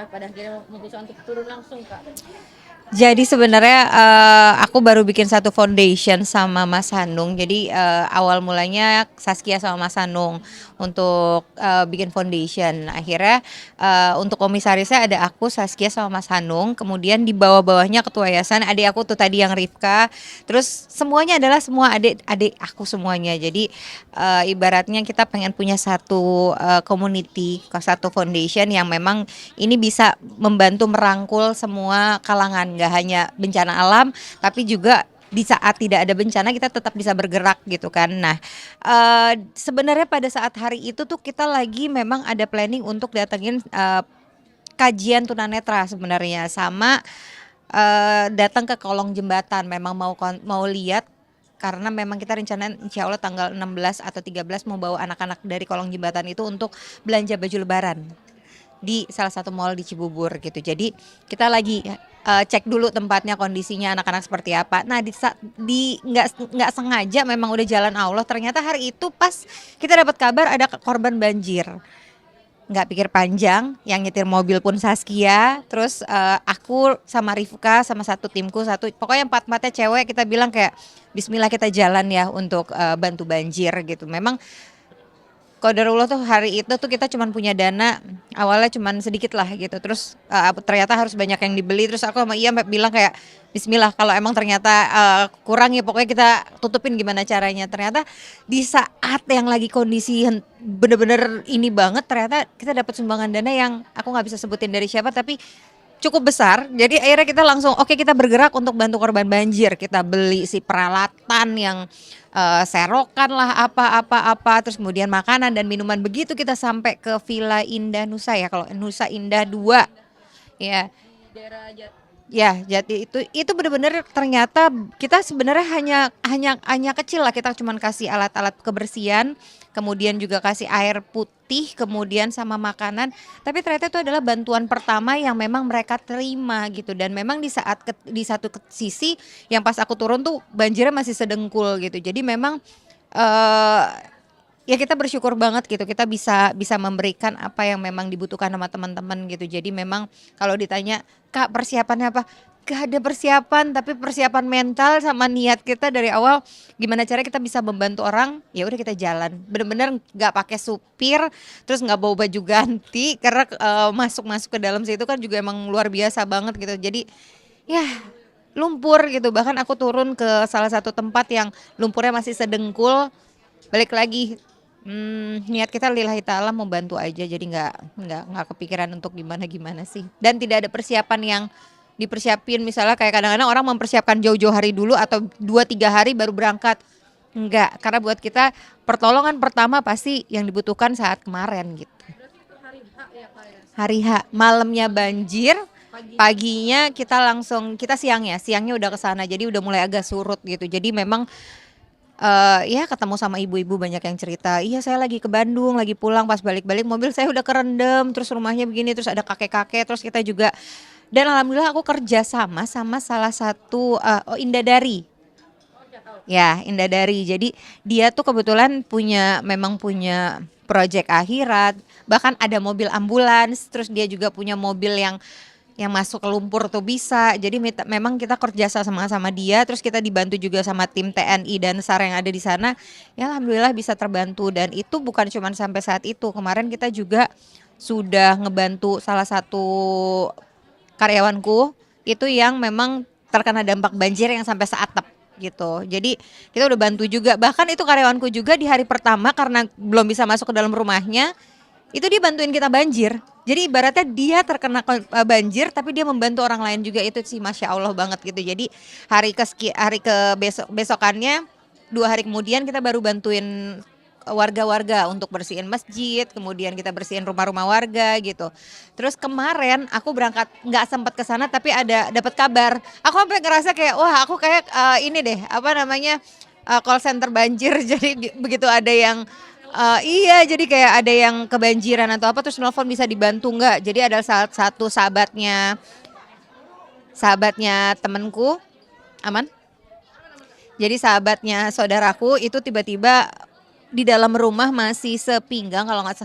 kira pada akhirnya memutuskan untuk turun langsung, Kak? Jadi sebenarnya aku baru bikin satu foundation sama Mas Hanung. Jadi awal mulanya Saskia sama Mas Hanung untuk bikin foundation. Akhirnya untuk komisarisnya ada aku, Saskia sama Mas Hanung. Kemudian di bawah-bawahnya ketua yayasan adik aku tuh tadi yang Rifka. Terus semuanya adalah semua adik-adik aku semuanya. Jadi ibaratnya kita pengen punya satu community, satu foundation yang memang ini bisa membantu merangkul semua kalangan, nggak hanya bencana alam, tapi juga di saat tidak ada bencana kita tetap bisa bergerak gitu kan. Nah, sebenarnya pada saat hari itu tuh kita lagi memang ada planning untuk datengin kajian tunanetra sebenarnya sama datang ke kolong jembatan. Memang mau lihat karena memang kita rencana insya Allah tanggal 16 atau 13 mau bawa anak-anak dari kolong jembatan itu untuk belanja baju lebaran di salah satu mall di Cibubur gitu. Jadi kita lagi cek dulu tempatnya, kondisinya anak-anak seperti apa. Nah, di nggak sengaja memang udah jalan Allah. Ternyata hari itu pas kita dapat kabar ada korban banjir. Nggak pikir panjang, yang nyetir mobil pun Saskia, terus aku sama Rifka sama satu timku satu, pokoknya empat-empatnya cewek, kita bilang kayak Bismillah kita jalan ya untuk bantu banjir gitu. Memang Qadarullah tuh hari itu tuh kita cuman punya dana awalnya cuman sedikit lah gitu. Terus ternyata harus banyak yang dibeli. Terus aku sama Iya bilang kayak Bismillah kalau emang ternyata kurang ya pokoknya kita tutupin gimana caranya. Ternyata di saat yang lagi kondisi bener-bener ini banget ternyata kita dapat sumbangan dana yang aku nggak bisa sebutin dari siapa tapi cukup besar. Jadi akhirnya kita langsung oke kita bergerak untuk bantu korban banjir. Kita beli si peralatan yang serokan lah apa terus kemudian makanan dan minuman. Begitu kita sampai ke Villa Indah Nusa ya, kalau Nusa Indah 2 ya. Daerah Ya, jadi itu benar-benar ternyata kita sebenarnya hanya kecil lah, kita cuman kasih alat-alat kebersihan, kemudian juga kasih air putih, kemudian sama makanan. Tapi ternyata itu adalah bantuan pertama yang memang mereka terima gitu dan memang di satu sisi yang pas aku turun tuh banjirnya masih sedengkul gitu. Jadi memang eh ya kita bersyukur banget gitu kita bisa bisa memberikan apa yang memang dibutuhkan sama teman-teman gitu. Jadi memang kalau ditanya, "Kak, persiapannya apa?" Gak ada persiapan, tapi persiapan mental sama niat kita dari awal gimana cara kita bisa membantu orang, ya udah kita jalan. Bener-bener nggak pakai supir, terus nggak bawa baju ganti karena masuk-masuk ke dalam situ kan juga emang luar biasa banget gitu. Jadi ya lumpur gitu. Bahkan aku turun ke salah satu tempat yang lumpurnya masih sedengkul. Balik lagi niat kita lillahi ta'ala mau bantu aja jadi nggak kepikiran untuk gimana-gimana sih dan tidak ada persiapan yang dipersiapin misalnya kayak kadang-kadang orang mempersiapkan jauh-jauh hari dulu atau 2-3 hari baru berangkat enggak karena buat kita pertolongan pertama pasti yang dibutuhkan saat kemarin gitu. berarti itu hari H ya, Kak ya? Hari H malamnya banjir, Pagi. paginya kita siangnya udah ke sana jadi udah mulai agak surut gitu jadi memang ya ketemu sama ibu-ibu banyak yang cerita, "Iya saya lagi ke Bandung, lagi pulang pas balik-balik mobil saya udah kerendam, terus rumahnya begini, terus ada kakek-kakek, terus kita juga." Dan alhamdulillah aku kerja sama salah satu Indadari. Oh, udah tahu. Ya, Indadari. Jadi dia tuh kebetulan memang punya proyek akhirat, bahkan ada mobil ambulans, terus dia juga punya mobil yang masuk ke lumpur tuh bisa. Jadi memang kita kerja sama dia, terus kita dibantu juga sama tim TNI dan SAR yang ada di sana. Ya alhamdulillah bisa terbantu dan itu bukan cuma sampai saat itu. Kemarin kita juga sudah ngebantu salah satu karyawanku itu yang memang terkena dampak banjir yang sampai seatap gitu. Jadi kita udah bantu juga. Bahkan itu karyawanku juga di hari pertama karena belum bisa masuk ke dalam rumahnya, itu dia bantuin kita banjir. Jadi ibaratnya dia terkena banjir tapi dia membantu orang lain juga itu sih Masya Allah banget gitu. Jadi hari ke besokannya 2 hari kemudian kita baru bantuin warga-warga untuk bersihin masjid, kemudian kita bersihin rumah-rumah warga gitu. Terus kemarin aku berangkat nggak sempat ke sana tapi ada dapat kabar. Aku sampai ngerasa kayak wah aku kayak ini deh apa namanya call center banjir. Jadi begitu ada yang iya, jadi kayak ada yang kebanjiran atau apa terus nelfon bisa dibantu nggak? Jadi ada salah satu sahabatnya temenku, aman. Jadi sahabatnya saudaraku itu tiba-tiba di dalam rumah masih sepinggang kalau nggak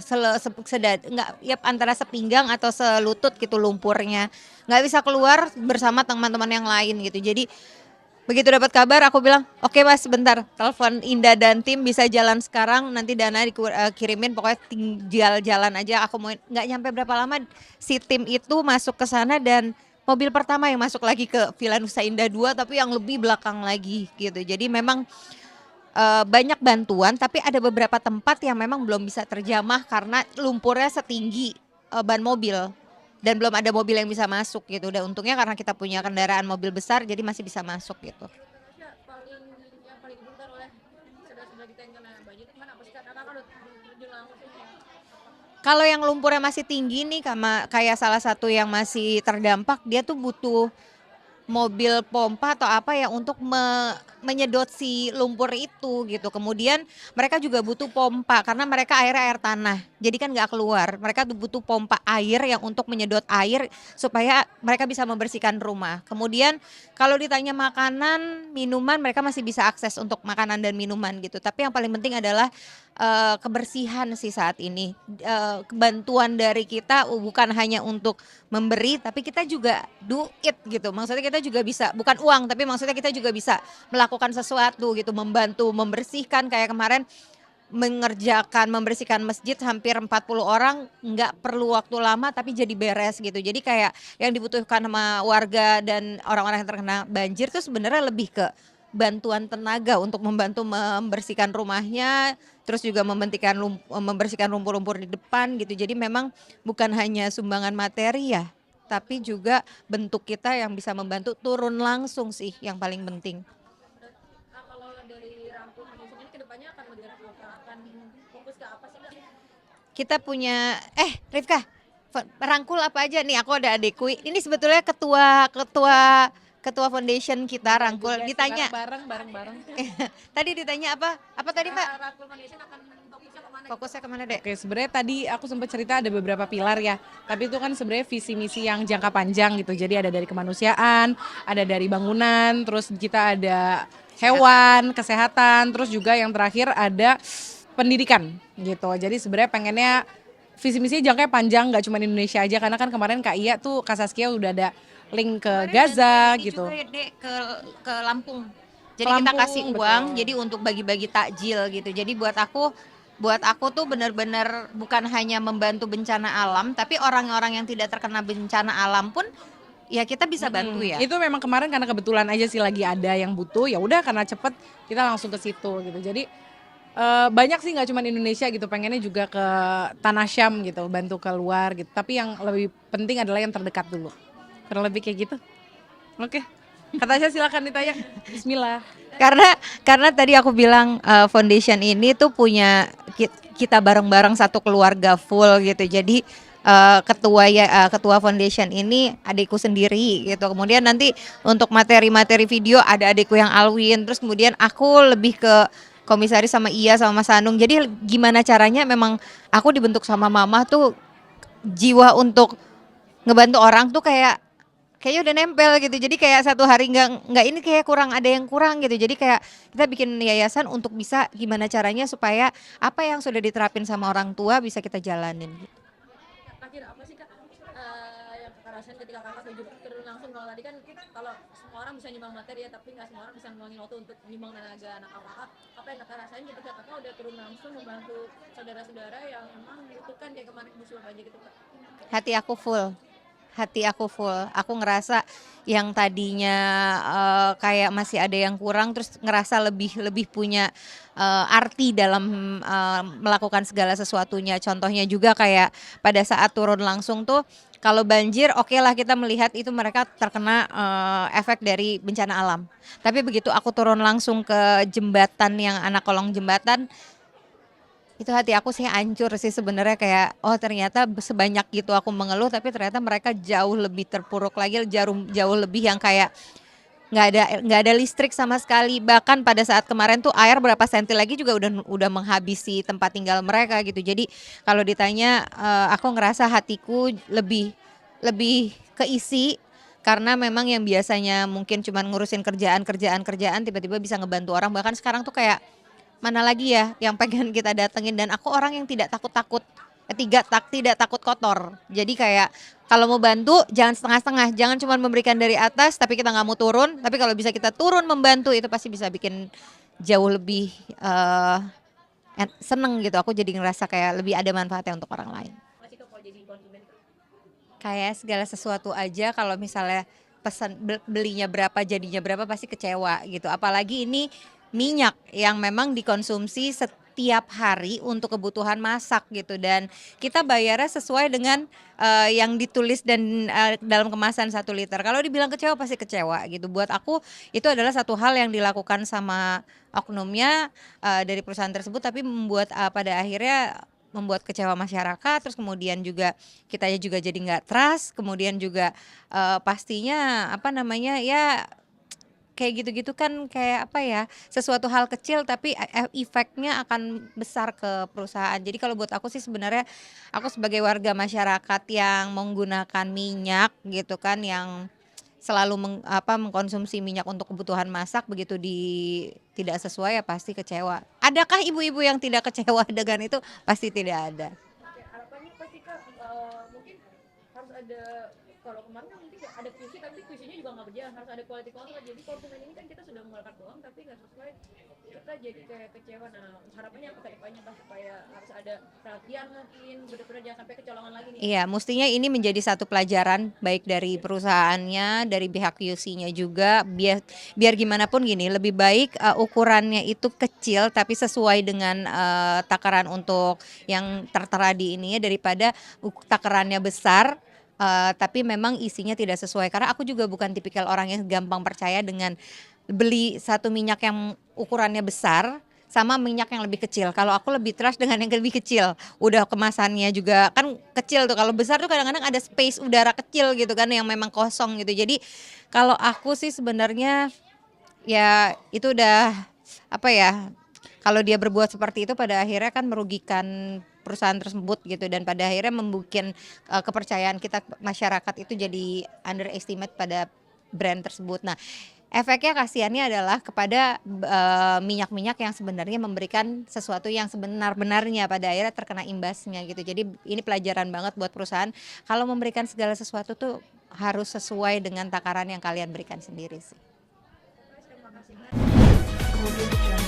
nggak ya antara sepinggang atau selutut gitu lumpurnya, nggak bisa keluar bersama teman-teman yang lain gitu. Jadi begitu dapat kabar aku bilang, "Oke Mas, bentar, telepon Indah dan tim bisa jalan sekarang, nanti dana kirimin, pokoknya tinggal jalan aja." Aku mau nggak nyampe berapa lama si tim itu masuk ke sana dan mobil pertama yang masuk lagi ke Villa Nusa Indah 2 tapi yang lebih belakang lagi gitu. Jadi memang banyak bantuan tapi ada beberapa tempat yang memang belum bisa terjamah karena lumpurnya setinggi ban mobil dan belum ada mobil yang bisa masuk gitu. Dan untungnya karena kita punya kendaraan mobil besar jadi masih bisa masuk gitu. Indonesia paling yang paling dibutuhkan oleh saudara-saudara kita yang kena banjir itu mana apa sih Kak? Kakak kan udah terjun langsung ya. Kalau yang lumpurnya masih tinggi nih kayak salah satu yang masih terdampak dia tuh butuh mobil pompa atau apa ya untuk menyedot si lumpur itu gitu. Kemudian mereka juga butuh pompa karena mereka airnya air tanah. Jadi kan nggak keluar. Mereka butuh pompa air yang untuk menyedot air supaya mereka bisa membersihkan rumah. Kemudian kalau ditanya makanan, minuman mereka masih bisa akses untuk makanan dan minuman gitu. Tapi yang paling penting adalah kebersihan sih saat ini. Bantuan dari kita bukan hanya untuk memberi tapi kita juga do it gitu. Maksudnya kita juga bisa bukan uang tapi maksudnya kita juga bisa melakukan sesuatu gitu, membantu membersihkan kayak kemarin membersihkan masjid hampir 40 orang nggak perlu waktu lama tapi jadi beres gitu. Jadi kayak yang dibutuhkan sama warga dan orang-orang yang terkena banjir tuh sebenarnya lebih ke bantuan tenaga untuk membantu membersihkan rumahnya, terus juga membersihkan lumpur-lumpur di depan gitu. Jadi memang bukan hanya sumbangan materi ya, tapi juga bentuk kita yang bisa membantu turun langsung sih yang paling penting. Nah, kalau dari Rangkul Foundation ini kedepannya akan bergerak apa? Akan fokus ke apa sih Kak? Kita punya Rifka, rangkul apa aja nih? Aku ada adekku. Ini sebetulnya ketua ketua ketua foundation kita rangkul. Ditanya bareng. tadi ditanya apa? Apa tadi, Mbak? Rangkul Foundation akan fokusnya kemana? Fokusnya kemana, Dek? Oke, sebenarnya tadi aku sempat cerita ada beberapa pilar ya, tapi itu kan sebenarnya visi misi yang jangka panjang gitu. Jadi ada dari kemanusiaan, ada dari bangunan, terus kita ada hewan, kesehatan, terus juga yang terakhir ada pendidikan gitu. Jadi sebenarnya pengennya visi misinya jangkanya panjang, nggak cuma di Indonesia aja, karena kan kemarin Kak Iya tuh, Kak Saskia udah ada link ke Kemarin Gaza bantuin ini gitu. juga ya, Dek, ke Lampung. Jadi Ke kita Lampung, kasih uang, betul. jadi untuk bagi-bagi takjil gitu. Jadi buat aku tuh benar-benar bukan hanya membantu bencana alam, tapi orang-orang yang tidak terkena bencana alam pun ya kita bisa bantu ya. Itu memang kemarin karena kebetulan aja sih lagi ada yang butuh, ya udah karena cepet kita langsung ke situ gitu. Jadi banyak sih nggak cuma Indonesia gitu, pengennya juga ke Tanah Syam gitu, bantu keluar gitu. Tapi yang lebih penting adalah yang terdekat dulu. Kurang lebih kayak gitu. Oke. Kata saya silakan ditanya. Bismillah. Karena tadi aku bilang foundation ini tuh punya kita bareng-bareng satu keluarga full gitu. Jadi ketua foundation ini adikku sendiri gitu. Kemudian nanti untuk materi-materi video ada adikku yang Alwin. Terus kemudian aku lebih ke komisaris sama Iya sama Mas Anung. Jadi gimana caranya memang aku dibentuk sama mama tuh jiwa untuk ngebantu orang tuh kayaknya udah nempel gitu. Jadi kayak satu hari nggak ini kayak ada yang kurang gitu. Jadi kayak kita bikin yayasan untuk bisa gimana caranya supaya apa yang sudah diterapin sama orang tua bisa kita jalanin gitu. Terakhir apa sih Kak yang Kakak rasain ketika Kakak turun langsung? Kalau tadi kan kalau semua orang bisa nyumbang materi ya, tapi nggak semua orang bisa nyumbangin waktu untuk nyumbang tenaga. Nah, apa yang Kakak rasain ketika Kakak udah turun langsung membantu saudara-saudara yang memang membutuhkan kayak kemarin musuh aja gitu Kak? Hati aku full. Aku ngerasa yang tadinya kayak masih ada yang kurang, terus ngerasa lebih punya arti dalam melakukan segala sesuatunya. Contohnya juga kayak pada saat turun langsung tuh, kalau banjir oke lah kita melihat itu mereka terkena efek dari bencana alam. Tapi begitu aku turun langsung ke jembatan yang anak kolong jembatan, itu hati aku sih hancur sih sebenarnya, kayak ternyata sebanyak gitu aku mengeluh tapi ternyata mereka jauh lebih terpuruk lagi, jauh lebih yang kayak nggak ada listrik sama sekali. Bahkan pada saat kemarin tuh air berapa senti lagi juga udah menghabisi tempat tinggal mereka gitu. Jadi kalau ditanya aku ngerasa hatiku lebih keisi karena memang yang biasanya mungkin cuma ngurusin kerjaan tiba-tiba bisa ngebantu orang. Bahkan sekarang tuh kayak mana lagi ya yang pengen kita datengin, dan aku orang yang tidak takut-takut, tidak takut kotor. Jadi kayak kalau mau bantu jangan setengah-setengah, jangan cuma memberikan dari atas tapi kita nggak mau turun, tapi kalau bisa kita turun membantu itu pasti bisa bikin jauh lebih seneng gitu. Aku jadi ngerasa kayak lebih ada manfaatnya untuk orang lain. Masih kalau jadi konsumen itu Kayak segala sesuatu aja kalau misalnya belinya berapa jadinya berapa pasti kecewa gitu. Apalagi ini minyak yang memang dikonsumsi setiap hari untuk kebutuhan masak gitu, dan kita bayarnya sesuai dengan yang ditulis dan dalam kemasan 1 liter. Kalau dibilang kecewa pasti kecewa gitu. Buat aku itu adalah satu hal yang dilakukan sama oknumnya dari perusahaan tersebut, tapi membuat pada akhirnya membuat kecewa masyarakat, terus kemudian juga kitanya juga jadi nggak trust, kemudian juga pastinya apa namanya ya kayak gitu-gitu kan, kayak apa ya, sesuatu hal kecil tapi efeknya akan besar ke perusahaan. Jadi kalau buat aku sih sebenarnya aku sebagai warga masyarakat yang menggunakan minyak gitu kan, yang selalu mengkonsumsi minyak untuk kebutuhan masak, begitu tidak sesuai ya pasti kecewa. Adakah ibu-ibu yang tidak kecewa dengan itu? Pasti tidak ada. oke, harapannya pasti Kak, mungkin harus ada, kalau kemarin kan mungkin ada QC tapi QC-nya juga nggak berjalan, harus ada quality control. Jadi konsumen ini kan kita sudah mengeluarkan uang tapi nggak sesuai, kita jadi kayak kecewa. Nah harapannya apa ke depannya Kak, supaya harus ada perhatian, mungkin benar-benar jangan sampai kecolongan lagi nih. Iya, mestinya ini menjadi satu pelajaran baik dari perusahaannya, dari pihak QC-nya juga, biar gimana pun gini, lebih baik ukurannya itu kecil tapi sesuai dengan takaran untuk yang tertera di ininya, daripada takarannya besar tapi memang isinya tidak sesuai. Karena aku juga bukan tipikal orang yang gampang percaya dengan beli satu minyak yang ukurannya besar sama minyak yang lebih kecil. Kalau aku lebih trust dengan yang lebih kecil. Udah kemasannya juga kan kecil tuh. Kalau besar tuh kadang-kadang ada space udara kecil gitu kan yang memang kosong gitu. Jadi kalau aku sih sebenarnya ya itu udah apa ya, kalau dia berbuat seperti itu pada akhirnya kan merugikan perusahaan tersebut gitu, dan pada akhirnya membuat kepercayaan kita masyarakat itu jadi underestimate pada brand tersebut. Nah, efeknya kasihannya adalah kepada minyak-minyak yang sebenarnya memberikan sesuatu yang sebenar-benarnya, pada akhirnya terkena imbasnya gitu. Jadi ini pelajaran banget buat perusahaan, kalau memberikan segala sesuatu tuh harus sesuai dengan takaran yang kalian berikan sendiri sih. Terima kasih Kak.